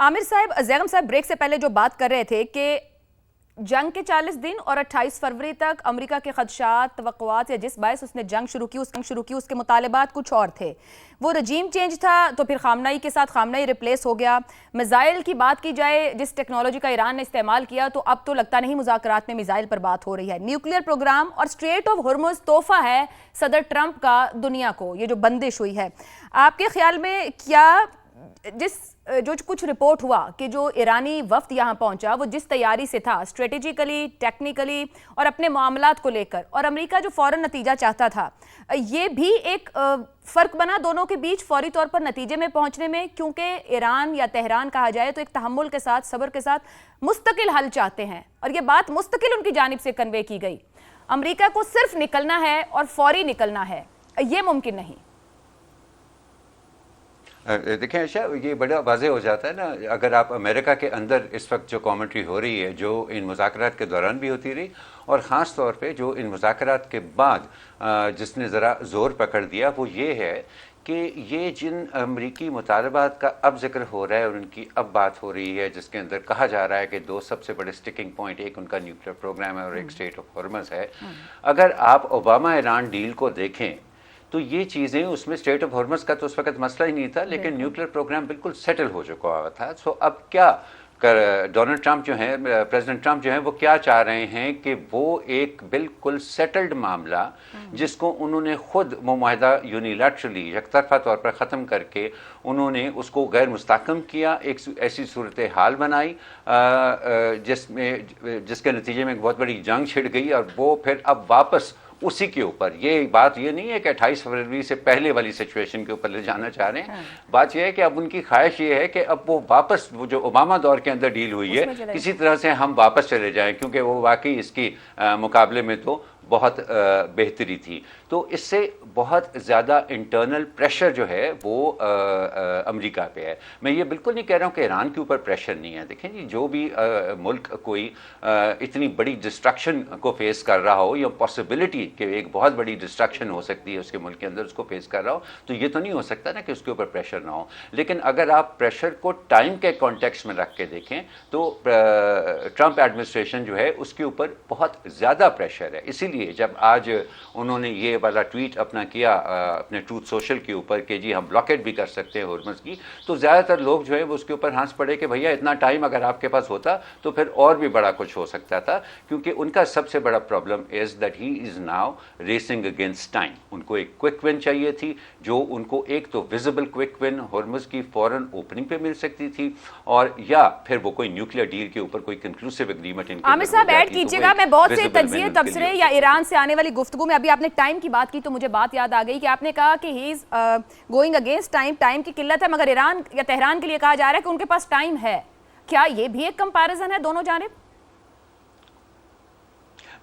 عامر صاحب، زیغم صاحب بریک سے پہلے جو بات کر رہے تھے کہ جنگ کے 40 دن اور 28 فروری تک امریکہ کے خدشات، توقعات یا جس باعث اس نے جنگ شروع کی اس کے مطالبات کچھ اور تھے. وہ رجیم چینج تھا تو پھر خامنائی کے ساتھ خامنائی ریپلیس ہو گیا. میزائل کی بات کی جائے، جس ٹیکنالوجی کا ایران نے استعمال کیا تو اب تو لگتا نہیں مذاکرات میں میزائل پر بات ہو رہی ہے. نیوکلیئر پروگرام اور اسٹریٹ آف ہرمز تحفہ ہے صدر ٹرمپ کا دنیا کو، یہ جو بندش ہوئی ہے. آپ کے خیال میں کیا جو کچھ رپورٹ ہوا کہ جو ایرانی وفد یہاں پہنچا وہ جس تیاری سے تھا، اسٹریٹجیکلی، ٹیکنیکلی اور اپنے معاملات کو لے کر، اور امریکہ جو فوراً نتیجہ چاہتا تھا، یہ بھی ایک فرق بنا دونوں کے بیچ فوری طور پر نتیجے میں پہنچنے میں؟ کیونکہ ایران یا تہران کہا جائے تو ایک تحمل کے ساتھ، صبر کے ساتھ مستقل حل چاہتے ہیں، اور یہ بات مستقل ان کی جانب سے کنوے کی گئی. امریکہ کو صرف نکلنا ہے اور فوری نکلنا ہے، یہ ممکن نہیں. دیکھیں عائشہ، یہ بڑا واضح ہو جاتا ہے نا اگر آپ امریکہ کے اندر اس وقت جو کامنٹری ہو رہی ہے، جو ان مذاکرات کے دوران بھی ہوتی رہی، اور خاص طور پہ جو ان مذاکرات کے بعد جس نے ذرا زور پکڑ دیا، وہ یہ ہے کہ یہ جن امریکی مطالبات کا اب ذکر ہو رہا ہے اور ان کی اب بات ہو رہی ہے، جس کے اندر کہا جا رہا ہے کہ دو سب سے بڑے سٹکنگ پوائنٹ، ایک ان کا نیوکلیئر پروگرام ہے اور ایک اسٹریٹ آف ہرمز ہے. اگر آپ اوباما ایران ڈیل کو دیکھیں تو یہ چیزیں اس میں اسٹریٹ آف ہرمز کا تو اس وقت مسئلہ ہی نہیں تھا، لیکن نیوکلیئر پروگرام بالکل سیٹل ہو چکا ہوا تھا. سو اب کیا ڈونلڈ ٹرمپ جو ہیں، پریزیڈنٹ ٹرمپ جو ہیں، وہ کیا چاہ رہے ہیں کہ وہ ایک بالکل سیٹلڈ معاملہ جس کو انہوں نے خود معاہدہ یونیلیٹرلی یک طرفہ طور پر ختم کر کے انہوں نے اس کو غیر مستحکم کیا، ایک ایسی صورتحال بنائی جس کے نتیجے میں ایک بہت بڑی جنگ چھڑ گئی، اور وہ پھر اب واپس اسی کے اوپر، یہ بات یہ نہیں ہے کہ 28 فروری سے پہلے والی سچویشن کے اوپر لے جانا چاہ رہے ہیں. بات یہ ہے کہ اب ان کی خواہش یہ ہے کہ اب وہ واپس وہ جو اوباما دور کے اندر ڈیل ہوئی ہے کسی طرح سے ہم واپس چلے جائیں، کیونکہ وہ واقعی اس کی مقابلے میں تو بہت بہتری تھی. تو اس سے بہت زیادہ انٹرنل پریشر جو ہے وہ امریکہ پہ ہے. میں یہ بالکل نہیں کہہ رہا ہوں کہ ایران کے اوپر پریشر نہیں ہے. دیکھیں جی، جو بھی ملک کوئی اتنی بڑی ڈسٹرکشن کو فیس کر رہا ہو، یا پاسبلٹی کہ ایک بہت بڑی ڈسٹرکشن ہو سکتی ہے اس کے ملک کے اندر، اس کو فیس کر رہا ہو، تو یہ تو نہیں ہو سکتا نا کہ اس کے اوپر پریشر نہ ہو. لیکن اگر آپ پریشر کو ٹائم کے کانٹیکسٹ میں رکھ کے دیکھیں تو ٹرمپ ایڈمنسٹریشن جو ہے اس کے اوپر بہت زیادہ پریشر ہے. اسی لیے جب آج انہوں نے یہ والا ٹویٹ اپنا کیا اپنے ٹروتھ سوشل کے اوپر کہ جی ہم بلاکیٹ بھی کر سکتے ہیں ہرمز کی، تو زیادہ تر لوگ جو ہے وہ اس کے اوپر ہنس پڑے کہ بھیا اتنا ٹائم اگر آپ کے پاس ہوتا تو پھر اور بھی بڑا کچھ ہو سکتا تھا. کیونکہ ان کا سب سے بڑا problem is that he is now racing against time. ان کو ایک کوئک ون چاہیے تھی، جو ان کو ایک تو ویزیبل کوئک ون ہرمز کی فوراً اوپننگ پہ مل سکتی تھی، اور یا پھر وہ کوئی نیوکلیئر ڈیل کے اوپر کوئی کنکلوسیو اگریمنٹ. عامر صاحب ایڈ کیجیے گا، میں بہت سے تجزیے تبصرے یا ایران سے آنے والی گفتگو میں، ابھی آپ نے ٹائم کی بات کی تو مجھے بات یاد آ گئی کہ آپ نے کہا کہ he is going against time, time کی قلت ہے، مگر ایران یا تہران کے لیے کہا جا رہا ہے کہ ان کے پاس ٹائم ہے. کیا یہ بھی ایک کمپیریزن ہے دونوں جانب؟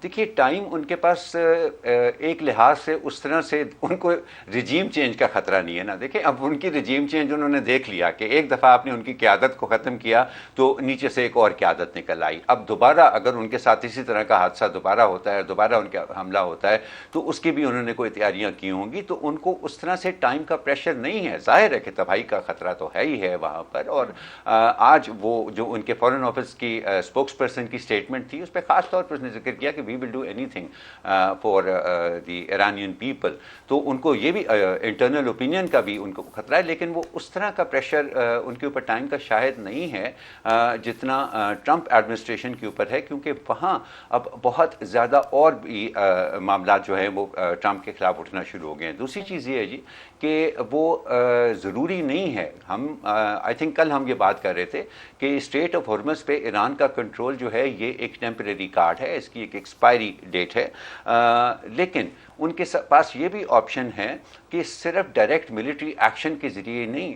دیکھیے، ٹائم ان کے پاس ایک لحاظ سے اس طرح سے ان کو رجیم چینج کا خطرہ نہیں ہے نا. دیکھیں اب ان کی رجیم چینج انہوں نے دیکھ لیا کہ ایک دفعہ آپ نے ان کی قیادت کو ختم کیا تو نیچے سے ایک اور قیادت نکل آئی. اب دوبارہ اگر ان کے ساتھ اسی طرح کا حادثہ دوبارہ ہوتا ہے، دوبارہ ان کا حملہ ہوتا ہے، تو اس کی بھی انہوں نے کوئی تیاریاں کی ہوں گی. تو ان کو اس طرح سے ٹائم کا پریشر نہیں ہے. ظاہر ہے کہ تباہی کا خطرہ تو ہے ہی ہے وہاں پر. اور آج وہ جو ان کے فارن آفس کی اسپوکس پرسن کی اسٹیٹمنٹ تھی، اس پہ خاص طور پر اس نے ذکر کیا کہ we will do anything for the Iranian people. تو ان کو یہ بھی انٹرنل اوپینین کا بھی ان کو خطرہ ہے، لیکن وہ اس طرح کا پریشر ان کے اوپر ٹائم کا شاید نہیں ہے جتنا ٹرمپ ایڈمنسٹریشن کے اوپر ہے. کیونکہ وہاں اب بہت زیادہ اور بھی معاملات جو ہیں وہ ٹرمپ کے خلاف اٹھنا شروع ہو گئے ہیں. دوسری چیز یہ ہے جی کہ وہ ضروری نہیں ہے، ہم آئی تھنک کل ہم یہ بات کر رہے تھے کہ اسٹریٹ آف ہرمز پہ ایران کا کنٹرول جو ہے یہ ایک ٹیمپریری کارڈ ہے، اس کی ایک ایکسپائری ڈیٹ ہے. لیکن ان کے پاس یہ بھی آپشن ہے کہ صرف ڈائریکٹ ملٹری ایکشن کے ذریعے نہیں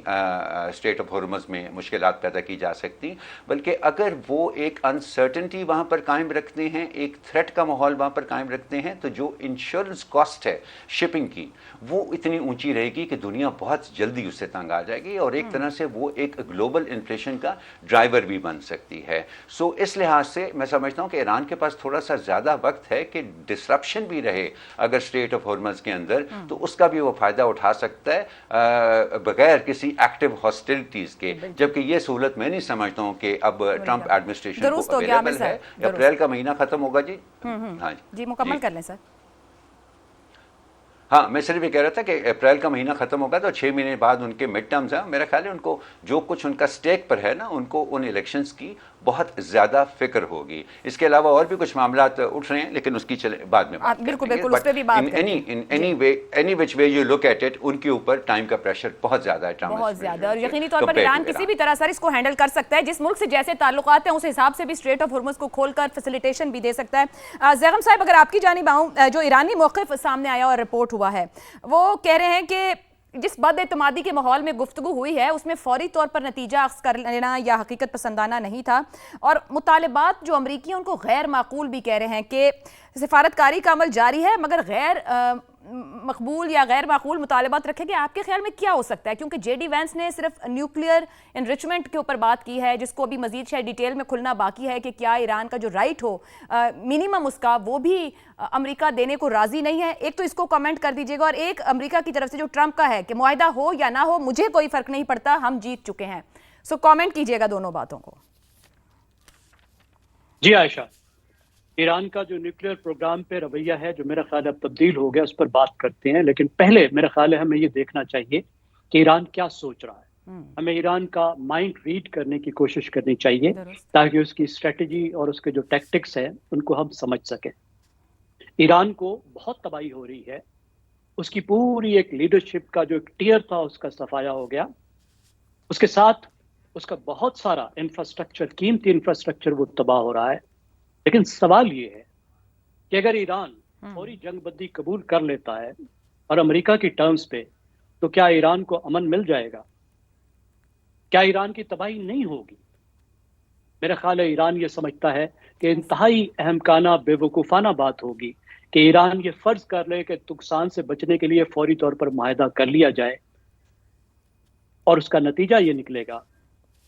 اسٹریٹ آف ہرمز میں مشکلات پیدا کی جا سکتی، بلکہ اگر وہ ایک انسرٹنٹی وہاں پر قائم رکھتے ہیں، ایک تھریٹ کا ماحول وہاں پر قائم رکھتے ہیں، تو جو انشورنس کاسٹ ہے شپنگ کی وہ اتنی اونچی رہے گی کہ دنیا بہت جلدی اس سے تنگ آ جائے گی، اور ایک طرح سے وہ ایک گلوبل انفلیشن کا ڈرائیور بھی بن سکتی ہے. سو اس لحاظ سے میں سمجھتا ہوں کہ ایران کے پاس تھوڑا سا زیادہ وقت ہے کہ ڈسرپشن بھی رہے اگر اسٹریٹ آف ہرمز کے اندر، تو اس کا بھی وہ فائدہ اٹھا سکتا ہے بغیر کسی ایکٹیو ہاسٹیلٹیز کے، جبکہ یہ سہولت میں نہیں سمجھتا ہوں کہ اب ٹرمپ ایڈمنسٹریشن کو اویلیبل ہے۔ اپریل کا مہینہ ختم ہوگا جی۔ ہاں جی مکمل کر لیں سر۔ ہاں میں صرف یہ کہہ رہا تھا کہ اپریل کا مہینہ ختم ہوگا تو 6 مہینے بعد ان کے مڈ ٹرمز ہیں، میرا خیال ہے ان کو جو کچھ ان کا سٹیک پر ہے نا، ان کو ان الیکشنز کی بہت زیادہ فکر ہوگی۔ اس کے علاوہ اور بھی کچھ معاملات اٹھ رہے ہیں لیکن اس کی بعد میں بات بالکل بالکل اس پہ بھی بات کریں گے۔ Any which way you look at it, ان کے اوپر ٹائم کا پریشر بہت زیادہ ہے، بہت زیادہ، اور یقینی طور پر ایران کسی بھی طرح سر اس کو ہینڈل کر سکتا ہے، جس ملک سے جیسے تعلقات ہیں اس حساب سے بھی اسٹریٹ آف ہرمز کو کھول کر فیسیلیٹیشن بھی دے سکتا ہے۔ زیغم صاحب اگر آپ کی جانب آؤں، جو ایرانی موقف سامنے آیا اور رپورٹ ہوا ہے، وہ کہہ رہے ہیں کہ جس بد اعتمادی کے ماحول میں گفتگو ہوئی ہے اس میں فوری طور پر نتیجہ اخذ کر لینا یا حقیقت پسندانہ نہیں تھا، اور مطالبات جو امریکی ہیں ان کو غیر معقول بھی کہہ رہے ہیں کہ سفارتکاری کا عمل جاری ہے مگر غیر مقبول یا غیر معقول مطالبات رکھے گئے۔ آپ کے خیال میں کیا ہو سکتا ہے؟ کیونکہ جے ڈی وینس نے صرف نیوکلیئر انریچمنٹ کے اوپر بات کی ہے، جس کو ابھی مزید شاید ڈیٹیل میں کھلنا باقی ہے کہ کیا ایران کا جو رائٹ ہو منیمم اس کا، وہ بھی امریکہ دینے کو راضی نہیں ہے۔ ایک تو اس کو کمنٹ کر دیجیے گا، اور ایک امریکہ کی طرف سے جو ٹرمپ کا ہے کہ معاہدہ ہو یا نہ ہو مجھے کوئی فرق نہیں پڑتا، ہم جیت چکے ہیں۔ سو کامنٹ کیجیے گا دونوں باتوں کو۔ جی عائشہ، ایران کا جو نیوکلیئر پروگرام پہ رویہ ہے جو میرا خیال ہے اب تبدیل ہو گیا، اس پر بات کرتے ہیں، لیکن پہلے میرا خیال ہے ہمیں یہ دیکھنا چاہیے کہ ایران کیا سوچ رہا ہے۔ ہمیں ایران کا مائنڈ ریڈ کرنے کی کوشش کرنی چاہیے تاکہ اس کی اسٹریٹجی اور اس کے جو ٹیکٹکس ہیں ان کو ہم سمجھ سکیں۔ ایران کو بہت تباہی ہو رہی ہے، اس کی پوری ایک لیڈرشپ کا جو ایک ٹیئر تھا اس کا صفایا ہو گیا، اس کے ساتھ اس کا بہت سارا انفراسٹرکچر، قیمتی انفراسٹرکچر وہ تباہ ہو رہا ہے۔ لیکن سوال یہ ہے کہ اگر ایران فوری جنگ بندی قبول کر لیتا ہے اور امریکہ کی ٹرمز پہ، تو کیا ایران کو امن مل جائے گا؟ کیا ایران کی تباہی نہیں ہوگی؟ میرا خیال ہے ایران یہ سمجھتا ہے کہ انتہائی احمقانہ بے وقوفانہ بات ہوگی کہ ایران یہ فرض کر لے کہ نقصان سے بچنے کے لیے فوری طور پر معاہدہ کر لیا جائے، اور اس کا نتیجہ یہ نکلے گا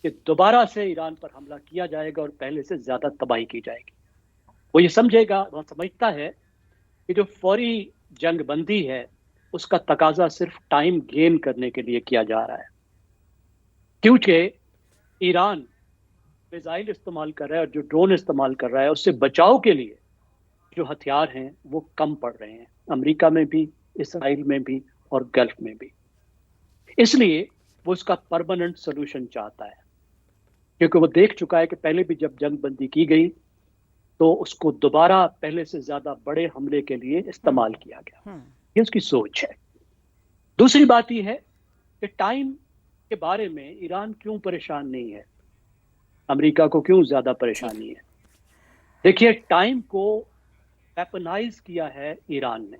کہ دوبارہ سے ایران پر حملہ کیا جائے گا اور پہلے سے زیادہ تباہی کی جائے گی۔ وہ یہ سمجھے گا، وہ سمجھتا ہے کہ جو فوری جنگ بندی ہے اس کا تقاضا صرف ٹائم گین کرنے کے لیے کیا جا رہا ہے، کیونکہ ایران میزائل استعمال کر رہا ہے اور جو ڈرون استعمال کر رہا ہے اس سے بچاؤ کے لیے جو ہتھیار ہیں وہ کم پڑ رہے ہیں، امریکہ میں بھی، اسرائیل میں بھی اور گلف میں بھی۔ اس لیے وہ اس کا پرماننٹ سولوشن چاہتا ہے، کیونکہ وہ دیکھ چکا ہے کہ پہلے بھی جب جنگ بندی کی گئی تو اس کو دوبارہ پہلے سے زیادہ بڑے حملے کے لیے استعمال کیا گیا۔ یہ اس کی سوچ ہے۔ دوسری بات یہ ہے کہ ٹائم کے بارے میں ایران کیوں پریشان نہیں ہے، امریکہ کو کیوں زیادہ پریشانی ہے؟ دیکھیے، ٹائم کو ویپنائز کیا ہے ایران نے،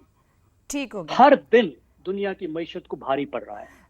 ٹھیک ہو گیا، ہر دن دنیا کی معیشت کو بھاری پڑ رہا ہے۔